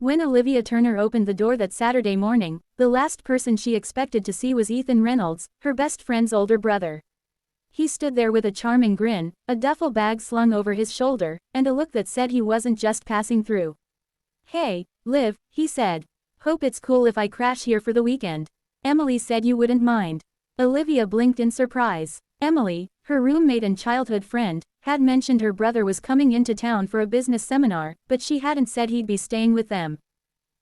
When Olivia Turner opened the door that Saturday morning, the last person she expected to see was Ethan Reynolds, her best friend's older brother. He stood there with a charming grin, a duffel bag slung over his shoulder, and a look that said he wasn't just passing through. "Hey, Liv," he said. "Hope it's cool if I crash here for the weekend. Emily said you wouldn't mind." Olivia blinked in surprise. Emily, her roommate and childhood friend, had mentioned her brother was coming into town for a business seminar, but she hadn't said he'd be staying with them.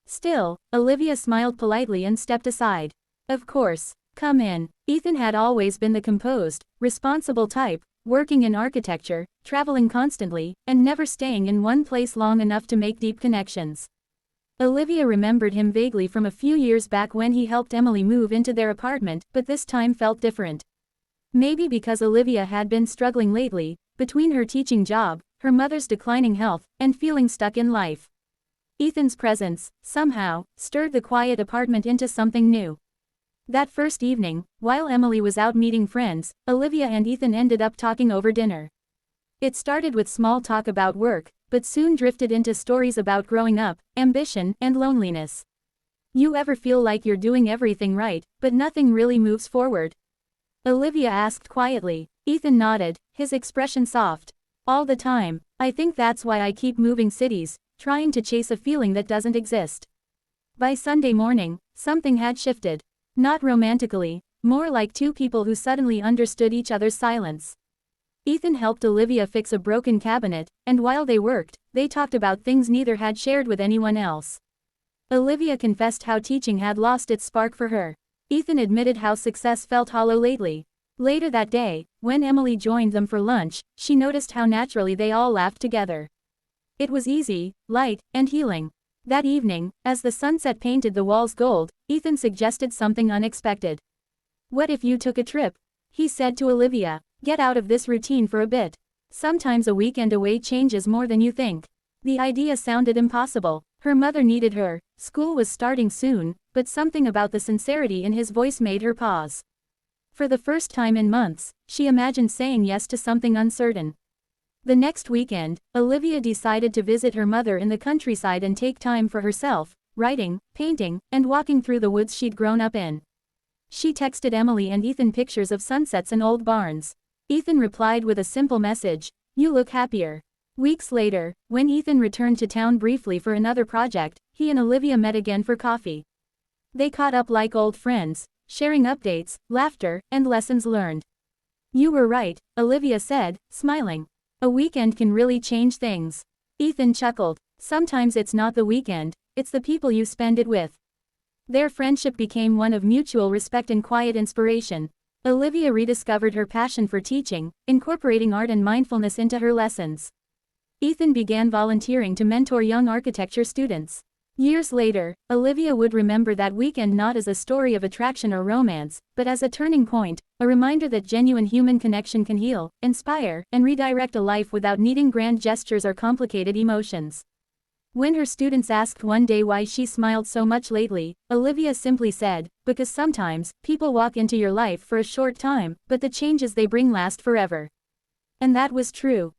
Still, Olivia smiled politely and stepped aside. "Of course. Come in." Ethan had always been the composed, responsible type, working in architecture, traveling constantly, and never staying in one place long enough to make deep connections. Olivia remembered him vaguely from a few years back when he helped Emily move into their apartment, but this time felt different. Maybe because Olivia had been struggling lately, between her teaching job, her mother's declining health, and feeling stuck in life. Ethan's presence, somehow, stirred the quiet apartment into something new. That first evening, while Emily was out meeting friends, Olivia and Ethan ended up talking over dinner. It started with small talk about work, but soon drifted into stories about growing up, ambition, and loneliness. "You ever feel like you're doing everything right, but nothing really moves forward?" Olivia asked quietly. Ethan nodded, his expression soft. "All the time. I think that's why I keep moving cities, trying to chase a feeling that doesn't exist." By Sunday morning, something had shifted. Not romantically, more like two people who suddenly understood each other's silence. Ethan helped Olivia fix a broken cabinet, and while they worked, they talked about things neither had shared with anyone else. Olivia confessed how teaching had lost its spark for her. Ethan admitted how success felt hollow lately. Later that day, when Emily joined them for lunch, she noticed how naturally they all laughed together. It was easy, light, and healing. That evening, as the sunset painted the walls gold, Ethan suggested something unexpected. "What if you took a trip?" he said to Olivia. "Get out of this routine for a bit. Sometimes a weekend away changes more than you think." The idea sounded impossible. Her mother needed her, school was starting soon, but something about the sincerity in his voice made her pause. For the first time in months, she imagined saying yes to something uncertain. The next weekend, Olivia decided to visit her mother in the countryside and take time for herself, writing, painting, and walking through the woods she'd grown up in. She texted Emily and Ethan pictures of sunsets and old barns. Ethan replied with a simple message, "You look happier." Weeks later, when Ethan returned to town briefly for another project, he and Olivia met again for coffee. They caught up like old friends, sharing updates, laughter, and lessons learned. "You were right," Olivia said, smiling. "A weekend can really change things." Ethan chuckled. "Sometimes it's not the weekend, it's the people you spend it with." Their friendship became one of mutual respect and quiet inspiration. Olivia rediscovered her passion for teaching, incorporating art and mindfulness into her lessons. Ethan began volunteering to mentor young architecture students. Years later, Olivia would remember that weekend not as a story of attraction or romance, but as a turning point, a reminder that genuine human connection can heal, inspire, and redirect a life without needing grand gestures or complicated emotions. When her students asked one day why she smiled so much lately, Olivia simply said, "Because sometimes, people walk into your life for a short time, but the changes they bring last forever." And that was true.